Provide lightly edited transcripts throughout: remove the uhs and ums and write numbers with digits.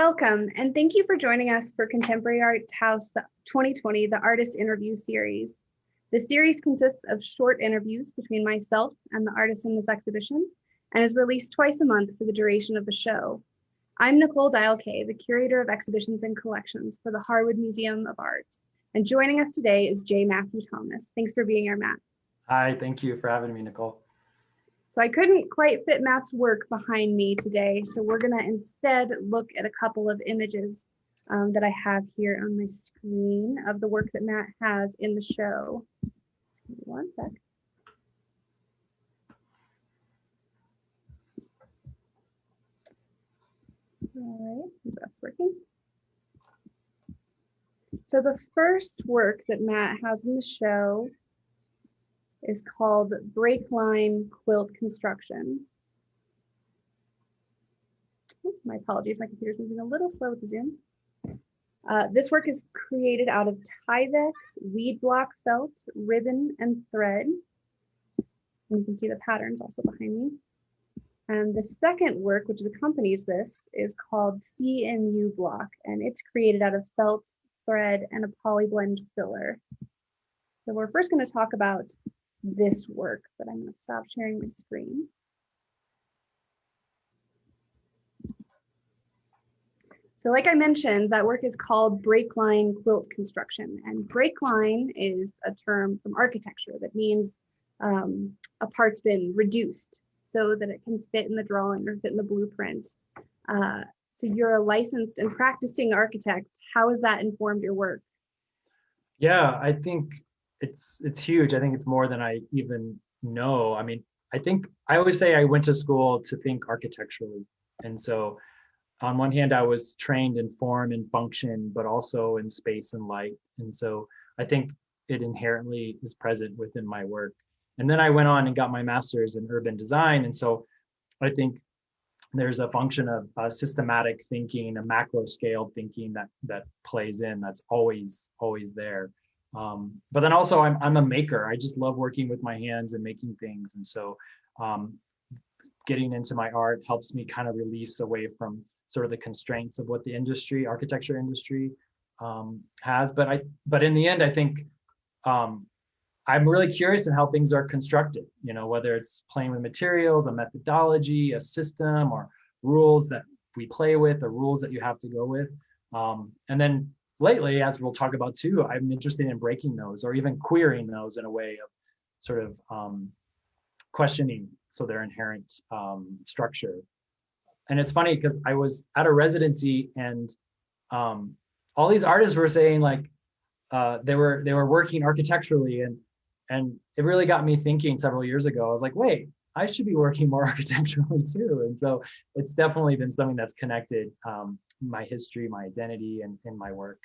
Welcome, and thank you for joining us for Contemporary Art Taos 2020, the Artist Interview Series. The series consists of short interviews between myself and the artists in this exhibition, and is released twice a month for the duration of the show. I'm Nicole Dial-Kay, the Curator of Exhibitions and Collections for the Harwood Museum of Art, and joining us today is J. Matthew Thomas. Thanks for being here, Matt. Hi, thank you for having me, Nicole. So I couldn't quite fit Matt's work behind me today, so we're gonna instead look at a couple of images that I have here on my screen of the work that Matt has in the show. Just give me one sec. All right, if that's working. So the first work that Matt has in the show is called Breakline Quilt Construction. Oh, my apologies, my computer's moving a little slow with the zoom. This work is created out of Tyvek, weed block felt, ribbon, and thread. And you can see the patterns also behind me. And the second work, which accompanies this, is called CMU block, and it's created out of felt, thread, and a polyblend filler. So we're first going to talk about this work, but I'm going to stop sharing my screen. So like I mentioned, that work is called Breakline Quilt Construction, and breakline is a term from architecture that means a part's been reduced so that it can fit in the drawing or fit in the blueprint. So you're a licensed and practicing architect. How has that informed your work? Yeah, I think it's huge. I think it's more than I even know. I mean, I always say I went to school to think architecturally. And so on one hand, I was trained in form and function, but also in space and light. And so I think it inherently is present within my work. And then I went on and got my master's in urban design. And so I think there's a function of systematic thinking, a macro scale thinking that plays in, that's always there. But then also I'm a maker. I just love working with my hands and making things. And so getting into my art helps me kind of release away from sort of the constraints of what the architecture industry has. But in the end, I think I'm really curious in how things are constructed, you know, whether it's playing with materials, a methodology, a system, or rules that we play with, or rules that you have to go with. And then lately, as we'll talk about too, I'm interested in breaking those or even queering those in a way of sort of questioning their inherent structure. And it's funny because I was at a residency and all these artists were saying like they were working architecturally, and it really got me thinking several years ago. I was like, wait, I should be working more architecturally too. And so it's definitely been something that's connected my history, my identity, and in my work.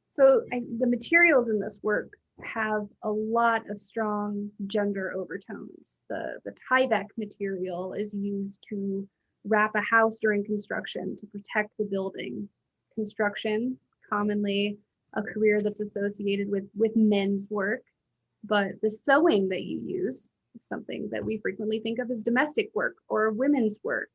So the materials in this work have a lot of strong gender overtones. The Tyvek material is used to wrap a house during construction to protect the building. Construction, commonly a career that's associated with men's work, but the sewing that you use is something that we frequently think of as domestic work or women's work.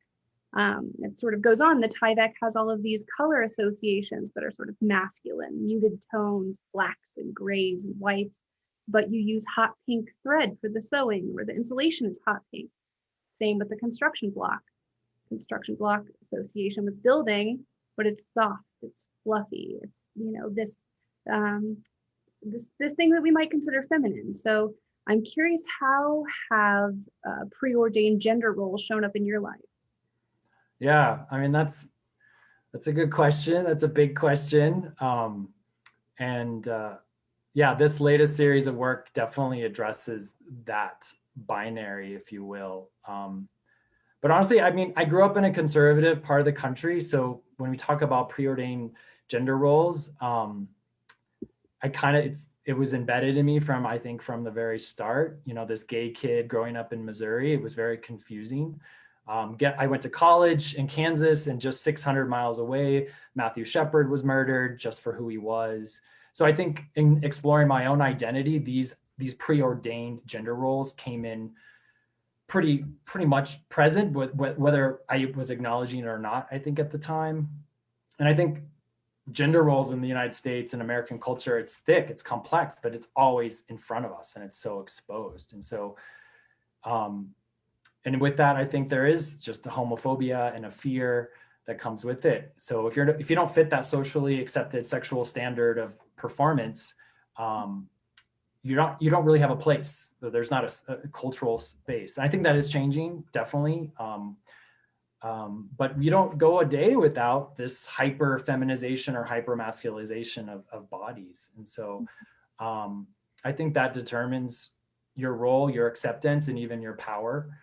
It sort of goes on. The Tyvek has all of these color associations that are sort of masculine, muted tones, blacks and grays and whites, but you use hot pink thread for the sewing, where the insulation is hot pink. Same with the construction block. Construction block association with building, but it's soft, it's fluffy, it's, you know, this thing that we might consider feminine. So I'm curious, how have preordained gender roles shown up in your life? Yeah, I mean, that's a good question. That's a big question. Yeah, this latest series of work definitely addresses that binary, if you will. But honestly, I mean, I grew up in a conservative part of the country. So when we talk about preordained gender roles, it was embedded in me I think from the very start. You know, this gay kid growing up in Missouri, it was very confusing. I went to college in Kansas, and just 600 miles away, Matthew Shepard was murdered just for who he was. So I think in exploring my own identity, these preordained gender roles came in pretty much present with whether I was acknowledging it or not, I think at the time. And I think gender roles in the United States and American culture, it's thick, it's complex, but it's always in front of us and it's so exposed. And so, and with that, I think there is just a homophobia and a fear that comes with it. So if you don't fit that socially accepted sexual standard of performance, you don't really have a place. There's not a cultural space. And I think that is changing, definitely. But you don't go a day without this hyper feminization or hyper masculization of bodies. And so I think that determines your role, your acceptance, and even your power.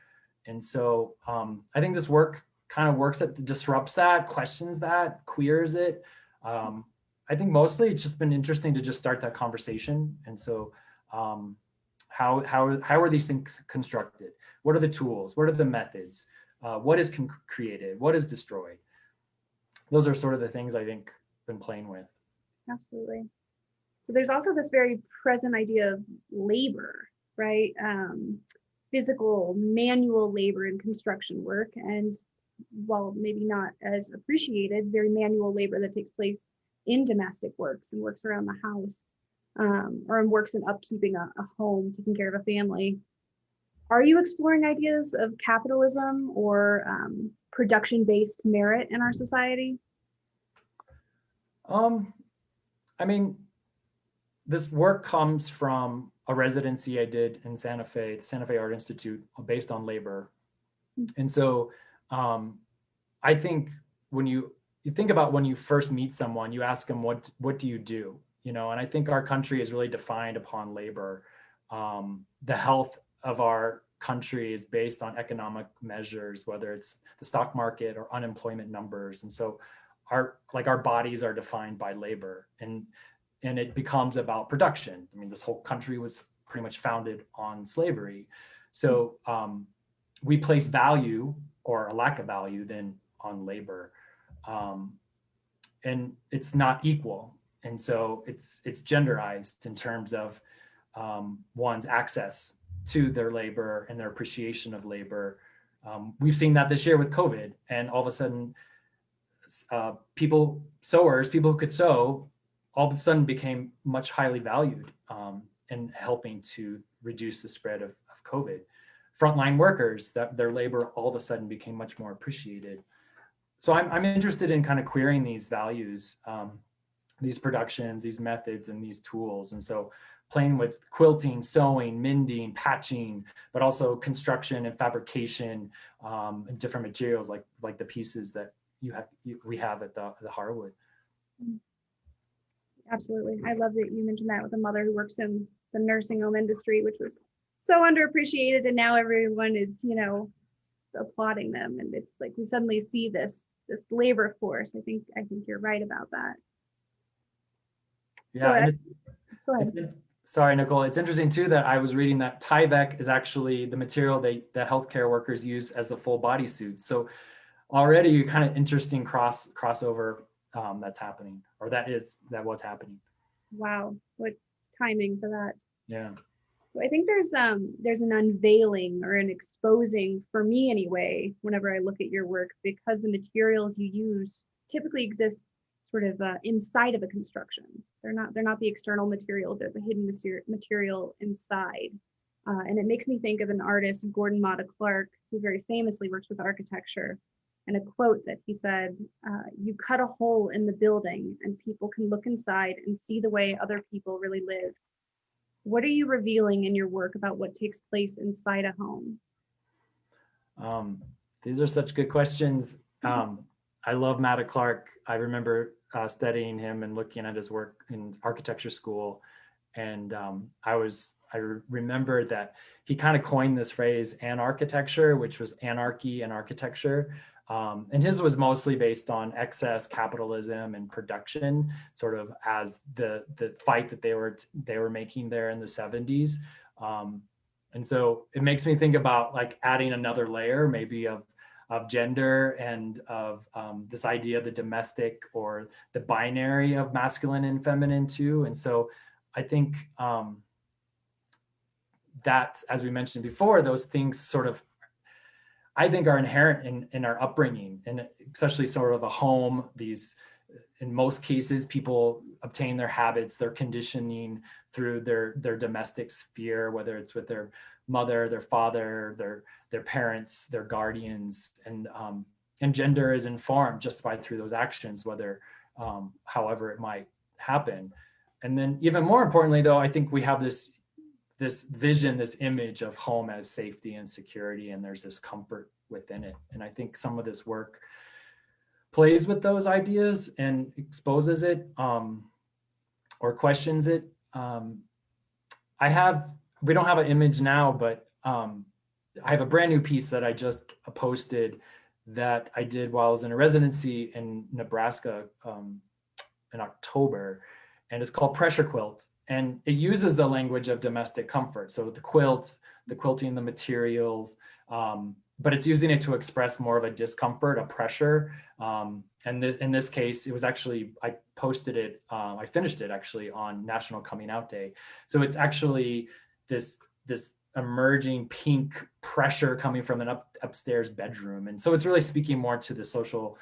And so I think this work kind of works at disrupts that, questions that, queers it. I think mostly it's just been interesting to just start that conversation. And so how are these things constructed? What are the tools? What are the methods? What is created? What is destroyed? Those are sort of the things I think I've been playing with. Absolutely. So there's also this very present idea of labor, right? Physical, manual labor in construction work. And while maybe not as appreciated, very manual labor that takes place in domestic works and works around the house, or in works in upkeeping a home, taking care of a family. Are you exploring ideas of capitalism or production-based merit in our society? I mean, this work comes from a residency I did in Santa Fe Art Institute, based on labor. And so I think when you think about when you first meet someone, you ask them, what do you do? You know, and I think our country is really defined upon labor. The health of our country is based on economic measures, whether it's the stock market or unemployment numbers. And so our bodies are defined by labor, and it becomes about production. I mean, this whole country was pretty much founded on slavery. So we place value, or a lack of value, then on labor. And it's not equal. And so it's genderized in terms of one's access to their labor and their appreciation of labor. We've seen that this year with COVID, and all of a sudden people who could sew, all of a sudden became much highly valued in helping to reduce the spread of COVID. Frontline workers, that their labor all of a sudden became much more appreciated. So I'm interested in kind of querying these values, these productions, these methods, and these tools. And so playing with quilting, sewing, mending, patching, but also construction and fabrication, and different materials like the pieces that we have at the Harwood. Absolutely. I love that you mentioned that with a mother who works in the nursing home industry, which was so underappreciated, and now everyone is, applauding them, and it's like we suddenly see this labor force. I think you're right about that. Yeah. Go ahead. Sorry, Nicole. It's interesting too that I was reading that Tyvek is actually the material that healthcare workers use as the full body suit. So already you kind of interesting crossover that's happening, or that was happening. Wow, what timing for that. Yeah. I think there's an unveiling or an exposing, for me anyway, whenever I look at your work, because the materials you use typically exist sort of inside of a construction. They're not the external material, they're the hidden material inside. And it makes me think of an artist, Gordon Matta Clark, who very famously works with architecture, and a quote that he said, "You cut a hole in the building and people can look inside and see the way other people really live." What are you revealing in your work about what takes place inside a home? These are such good questions. I love Matta Clark. I remember studying him and looking at his work in architecture school. And I remember that he kind of coined this phrase, anarchitecture, which was anarchy and architecture. And his was mostly based on excess capitalism and production, sort of as the fight that they were making there in the 70s. And so it makes me think about like adding another layer, maybe of gender and of this idea of the domestic or the binary of masculine and feminine too. And so I think that, as we mentioned before, those things sort of I think are inherent in our upbringing, and especially sort of a home. These, in most cases, people obtain their habits, their conditioning through their domestic sphere, whether it's with their mother, their father, their parents, their guardians, and gender is informed just by through those actions, whether however it might happen. And then even more importantly, though, I think we have this vision, this image of home as safety and security, and there's this comfort within it. And I think some of this work plays with those ideas and exposes it or questions it. We don't have an image now, but I have a brand new piece that I just posted that I did while I was in a residency in Nebraska in October, and it's called Pressure Quilt. And it uses the language of domestic comfort. So the quilts, the quilting, the materials, but it's using it to express more of a discomfort, a pressure. And in this case, it was actually, I posted it, I finished it actually on National Coming Out Day. So it's actually this emerging pink pressure coming from an upstairs bedroom. And so it's really speaking more to the social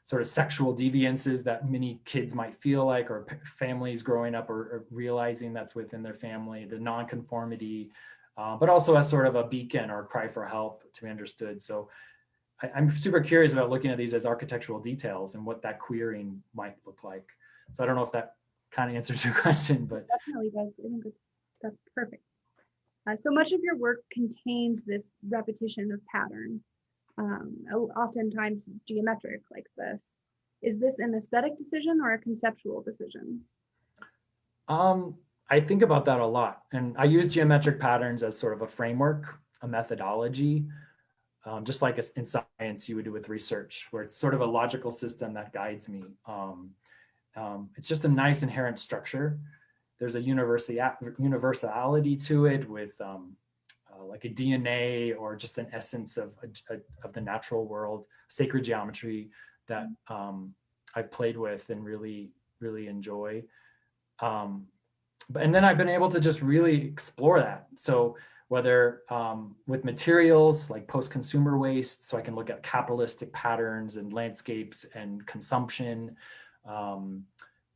sort of sexual deviances that many kids might feel like, or families growing up or realizing that's within their family, the nonconformity, but also as sort of a beacon or a cry for help to be understood. So I'm super curious about looking at these as architectural details and what that queering might look like. So I don't know if that kind of answers your question, but Definitely does. I think that's perfect. So much of your work contains this repetition of pattern, oftentimes geometric like this. Is this an aesthetic decision or a conceptual decision? I think about that a lot, and I use geometric patterns as sort of a framework, a methodology, just like in science you would do with research, where it's sort of a logical system that guides me. It's just a nice inherent structure. There's a universality to it with like a DNA or just an essence of the natural world, sacred geometry that I've played with and really, really enjoy. And then I've been able to just really explore that. So whether with materials like post-consumer waste, so I can look at capitalistic patterns and landscapes and consumption,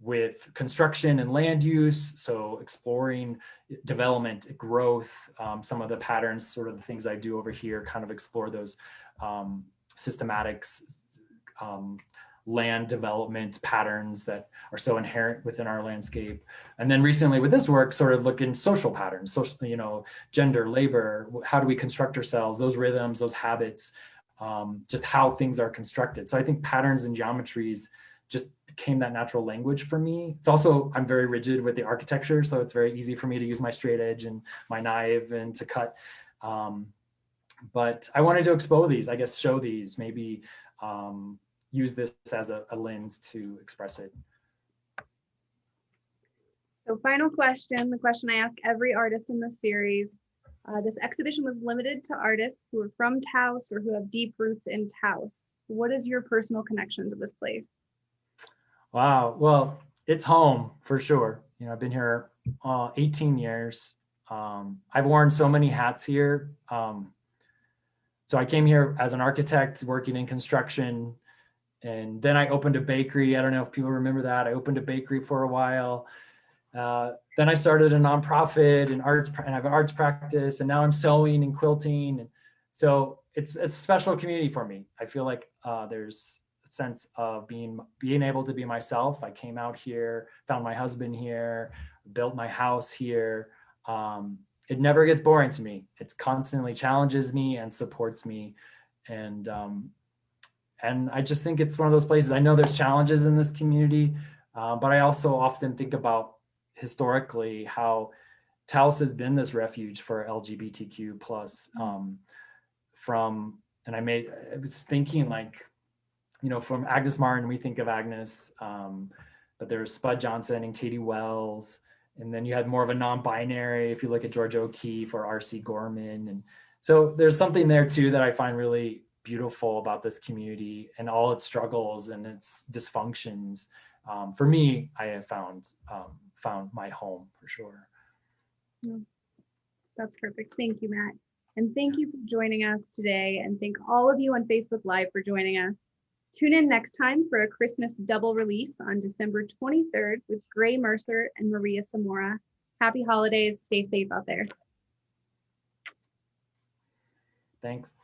with construction and land use, so exploring development, growth, some of the patterns, sort of the things I do over here, kind of explore those systematics, land development patterns that are so inherent within our landscape. And then recently with this work, sort of look in social patterns, social, gender, labor, how do we construct ourselves, those rhythms, those habits, just how things are constructed. So I think patterns and geometries just became that natural language for me. It's also, I'm very rigid with the architecture, so it's very easy for me to use my straight edge and my knife and to cut. But I wanted to expose these, I guess, show these, maybe use this as a lens to express it. So final question, the question I ask every artist in this series. This exhibition was limited to artists who are from Taos or who have deep roots in Taos. What is your personal connection to this place? Wow, well, it's home for sure. I've been here 18 years. I've worn so many hats here. So I came here as an architect working in construction, and then I opened a bakery. I don't know if people remember that. I opened a bakery for a while. Then I started a nonprofit and I have an arts practice, and now I'm sewing and quilting. And so it's a special community for me. I feel like there's a sense of being able to be myself. I came out here, found my husband here, built my house here. It never gets boring to me. It constantly challenges me and supports me. And I just think it's one of those places. I know there's challenges in this community, but I also often think about historically how Taos has been this refuge for LGBTQ plus and I was thinking like, from Agnes Martin, we think of Agnes, but there's Spud Johnson and Katie Wells. And then you had more of a non-binary, if you look at George O'Keeffe or R.C. Gorman. And so there's something there too that I find really beautiful about this community and all its struggles and its dysfunctions. For me, I have found my home for sure. That's perfect. Thank you, Matt. And thank you for joining us today. And thank all of you on Facebook Live for joining us. Tune in next time for a Christmas double release on December 23rd with Gray Mercer and Maria Zamora. Happy holidays. Stay safe out there. Thanks.